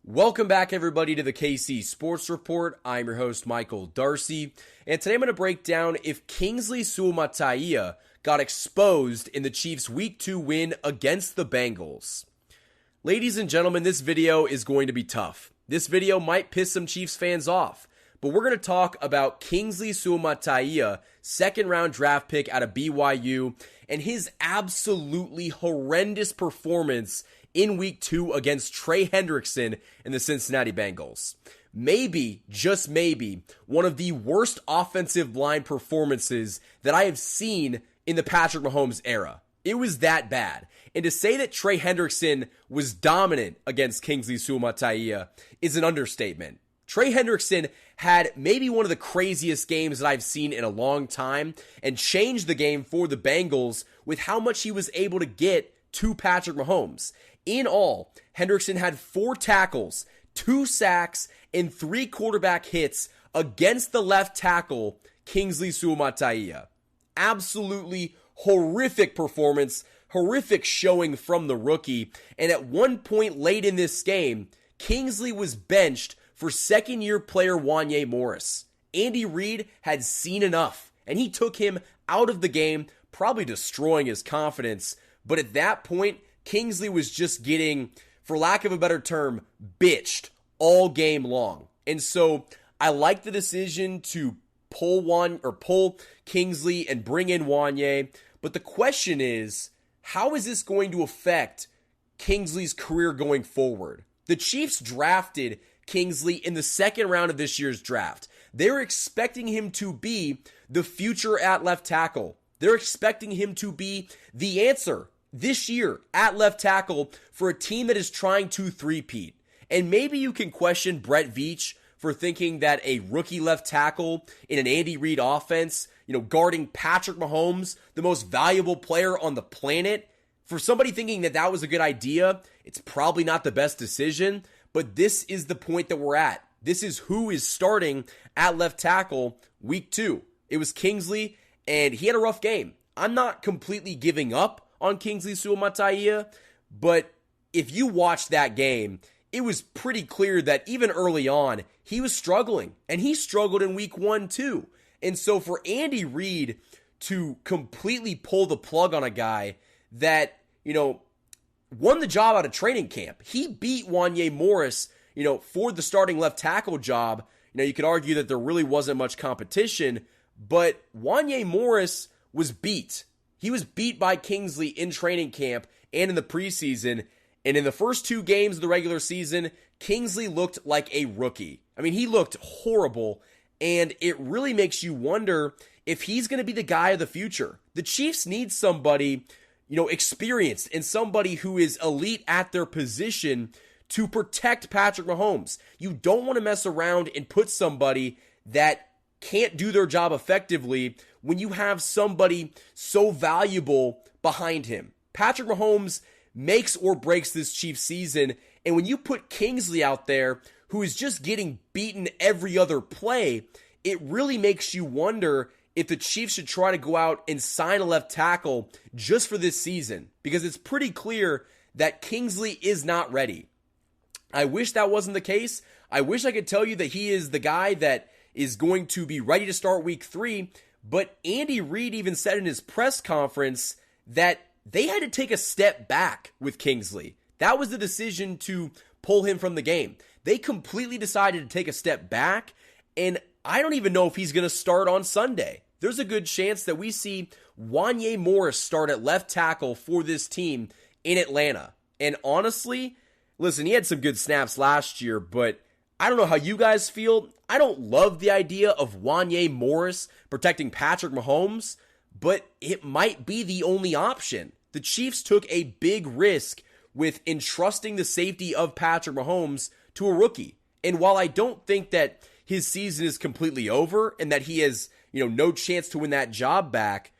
Welcome back, everybody, to the KC Sports Report. I'm your host, Michael Darcy, and today I'm going to break down if Kingsley Suamataia got exposed in the Chiefs' Week 2 win against the Bengals. Ladies and gentlemen, this video is going to be tough. This video might piss some Chiefs fans off, but we're going to talk about Kingsley Suamataia, second-round draft pick out of BYU, and his absolutely horrendous performance in Week 2 against Trey Hendrickson and the Cincinnati Bengals. Maybe, just maybe, one of the worst offensive line performances that I have seen in the Patrick Mahomes era. It was that bad. And to say that Trey Hendrickson was dominant against Kingsley Suamataia is an understatement. Trey Hendrickson had maybe one of the craziest games that I've seen in a long time and changed the game for the Bengals with how much he was able to get to Patrick Mahomes. In all, Hendrickson had 4 tackles, 2 sacks, and 3 quarterback hits against the left tackle, Kingsley Suamataia. Absolutely horrific performance, horrific showing from the rookie, and at one point late in this game, Kingsley was benched for second-year player Wanya Morris. Andy Reid had seen enough, and he took him out of the game, probably destroying his confidence, but at that point, Kingsley was just getting, for lack of a better term, bitched all game long. And so I like the decision to pull Kingsley and bring in Wanya. But the question is, how is this going to affect Kingsley's career going forward? The Chiefs drafted Kingsley in the second round of this year's draft. They're expecting him to be the future at left tackle. They're expecting him to be the answer this year at left tackle for a team that is trying to three-peat. And maybe you can question Brett Veach for thinking that a rookie left tackle in an Andy Reid offense, guarding Patrick Mahomes, the most valuable player on the planet, for somebody thinking that that was a good idea, it's probably not the best decision, but this is the point that we're at. This is who is starting at left tackle Week 2. It was Kingsley, and he had a rough game. I'm not completely giving up on Kingsley Suamataia, but if you watched that game, it was pretty clear that even early on, he was struggling, and he struggled in Week 1 too. And so for Andy Reid to completely pull the plug on a guy that, won the job out of training camp, he beat Wanya Morris, for the starting left tackle job. You could argue that there really wasn't much competition, but Wanya Morris was beat. He was beat by Kingsley in training camp and in the preseason. And in the first 2 games of the regular season, Kingsley looked like a rookie. I mean, he looked horrible. And it really makes you wonder if he's going to be the guy of the future. The Chiefs need somebody, experienced and somebody who is elite at their position to protect Patrick Mahomes. You don't want to mess around and put somebody that can't do their job effectively when you have somebody so valuable behind him. Patrick Mahomes makes or breaks this Chiefs season, and when you put Kingsley out there, who is just getting beaten every other play, it really makes you wonder if the Chiefs should try to go out and sign a left tackle just for this season, because it's pretty clear that Kingsley is not ready. I wish that wasn't the case. I wish I could tell you that he is the guy that is going to be ready to start Week 3, but Andy Reid even said in his press conference that they had to take a step back with Kingsley. That was the decision to pull him from the game. They completely decided to take a step back, and I don't even know if he's going to start on Sunday. There's a good chance that we see Wanya Morris start at left tackle for this team in Atlanta. And honestly, listen, he had some good snaps last year, but I don't know how you guys feel. I don't love the idea of Wanya Morris protecting Patrick Mahomes, but it might be the only option. The Chiefs took a big risk with entrusting the safety of Patrick Mahomes to a rookie. And while I don't think that his season is completely over and that he has, no chance to win that job back,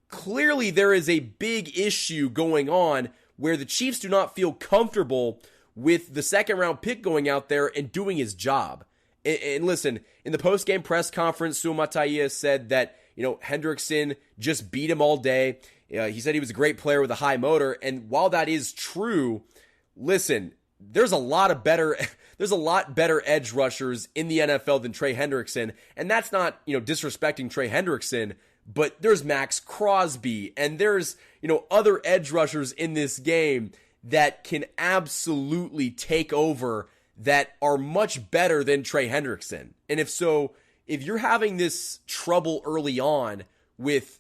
clearly there is a big issue going on where the Chiefs do not feel comfortable with the second round pick going out there and doing his job. And listen, in the post-game press conference, Suamataia said that, Hendrickson just beat him all day. He said he was a great player with a high motor. And while that is true, listen, there's a lot of better there's a lot better edge rushers in the NFL than Trey Hendrickson, and that's not, disrespecting Trey Hendrickson, but there's Max Crosby, and there's, other edge rushers in this game that can absolutely take over, that are much better than Trey Hendrickson. And if you're having this trouble early on with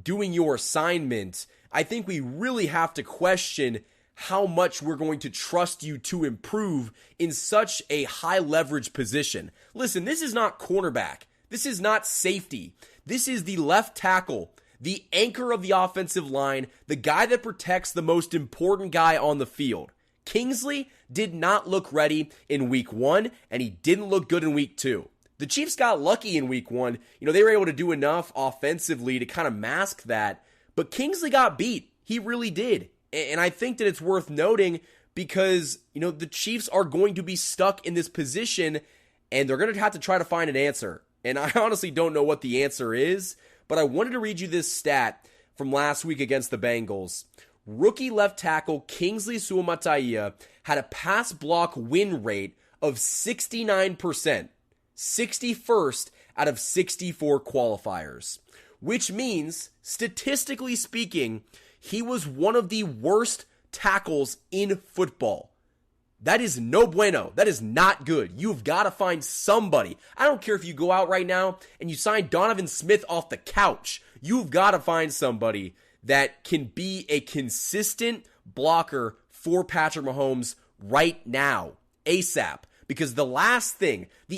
doing your assignment, I think we really have to question how much we're going to trust you to improve in such a high leverage position. Listen, this is not cornerback. This is not safety. This is the left tackle, the anchor of the offensive line, the guy that protects the most important guy on the field. Kingsley did not look ready in week 1, and he didn't look good in week 2. The Chiefs got lucky in week 1. They were able to do enough offensively to kind of mask that, but Kingsley got beat. He really did. And I think that it's worth noting because, the Chiefs are going to be stuck in this position, and they're going to have to try to find an answer. And I honestly don't know what the answer is, but I wanted to read you this stat from last week against the Bengals. Rookie left tackle Kingsley Suamataia had a pass block win rate of 69%, 61st out of 64 qualifiers, which means, statistically speaking, he was one of the worst tackles in football. That is no bueno. That is not good. You've got to find somebody. I don't care if you go out right now and you sign Donovan Smith off the couch. You've got to find somebody that can be a consistent blocker for Patrick Mahomes right now, ASAP. Because the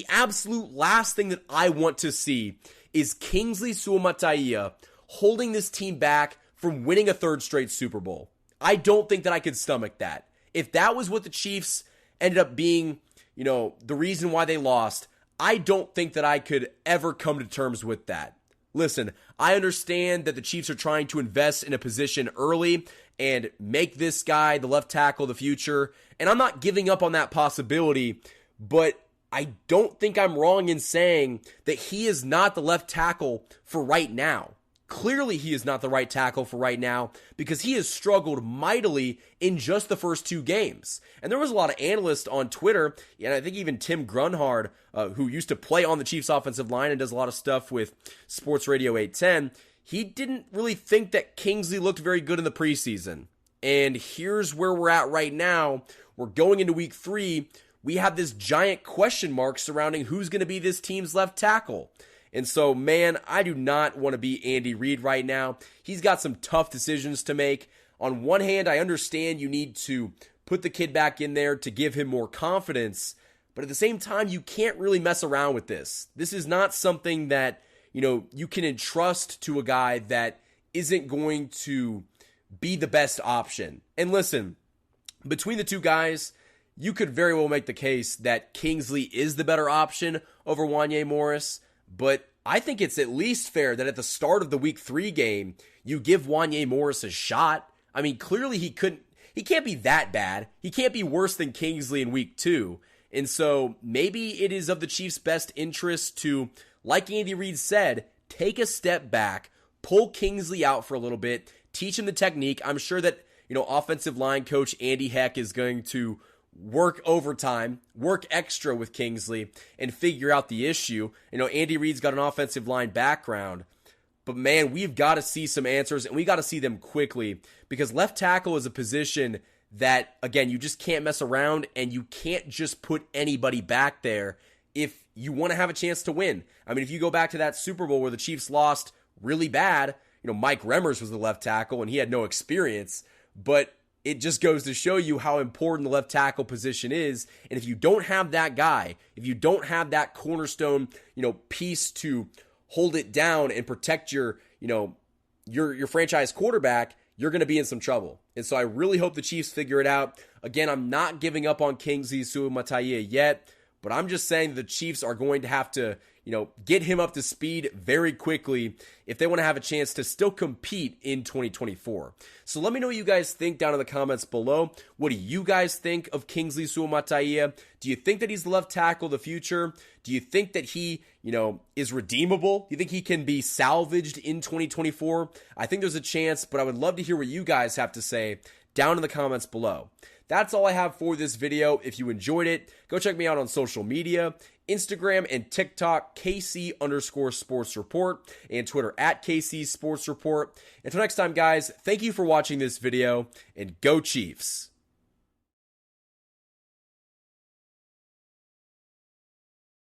absolute last thing that I want to see is Kingsley Suamataia holding this team back from winning a third straight Super Bowl. I don't think that I could stomach that. If that was what the Chiefs ended up being, the reason why they lost, I don't think that I could ever come to terms with that. Listen, I understand that the Chiefs are trying to invest in a position early and make this guy the left tackle of the future, and I'm not giving up on that possibility, but I don't think I'm wrong in saying that he is not the left tackle for right now. Clearly, he is not the right tackle for right now because he has struggled mightily in just the first 2 games. And there was a lot of analysts on Twitter, and I think even Tim Grunhard, who used to play on the Chiefs offensive line and does a lot of stuff with Sports Radio 810, he didn't really think that Kingsley looked very good in the preseason. And here's where we're at right now. We're going into week 3. We have this giant question mark surrounding who's going to be this team's left tackle. And so, man, I do not want to be Andy Reid right now. He's got some tough decisions to make. On one hand, I understand you need to put the kid back in there to give him more confidence. But at the same time, you can't really mess around with this. This is not something that, you can entrust to a guy that isn't going to be the best option. And listen, between the two guys, you could very well make the case that Kingsley is the better option over Wanya Morris. But I think it's at least fair that at the start of the week 3 game, you give Wanya Morris a shot. I mean, clearly he can't be that bad. He can't be worse than Kingsley in week 2. And so maybe it is of the Chiefs' best interest to, like Andy Reid said, take a step back, pull Kingsley out for a little bit, teach him the technique. I'm sure that, offensive line coach Andy Heck is going to work overtime, work extra with Kingsley, and figure out the issue. Andy Reid's got an offensive line background, but man, we've got to see some answers, and we got to see them quickly, because left tackle is a position that, again, you just can't mess around, and you can't just put anybody back there if you want to have a chance to win. I mean, if you go back to that Super Bowl where the Chiefs lost really bad, Mike Remmers was the left tackle, and he had no experience, but it just goes to show you how important the left tackle position is. And if you don't have that guy, if you don't have that cornerstone, piece to hold it down and protect your franchise quarterback, you're going to be in some trouble. And so I really hope the Chiefs figure it out. Again, I'm not giving up on Kingsley Suamataia yet, but I'm just saying the Chiefs are going to have to, get him up to speed very quickly if they want to have a chance to still compete in 2024. So let me know what you guys think down in the comments below. What do you guys think of Kingsley Suamataia? Do you think that he's the left tackle of the future? Do you think that he, is redeemable? Do you think he can be salvaged in 2024? I think there's a chance, but I would love to hear what you guys have to say down in the comments below. that's all I have for this video. If you enjoyed it, go check me out on social media. Instagram and TikTok, KC_Sports Report, and Twitter at KC Sports Report. Until next time, guys, thank you for watching this video, and go Chiefs!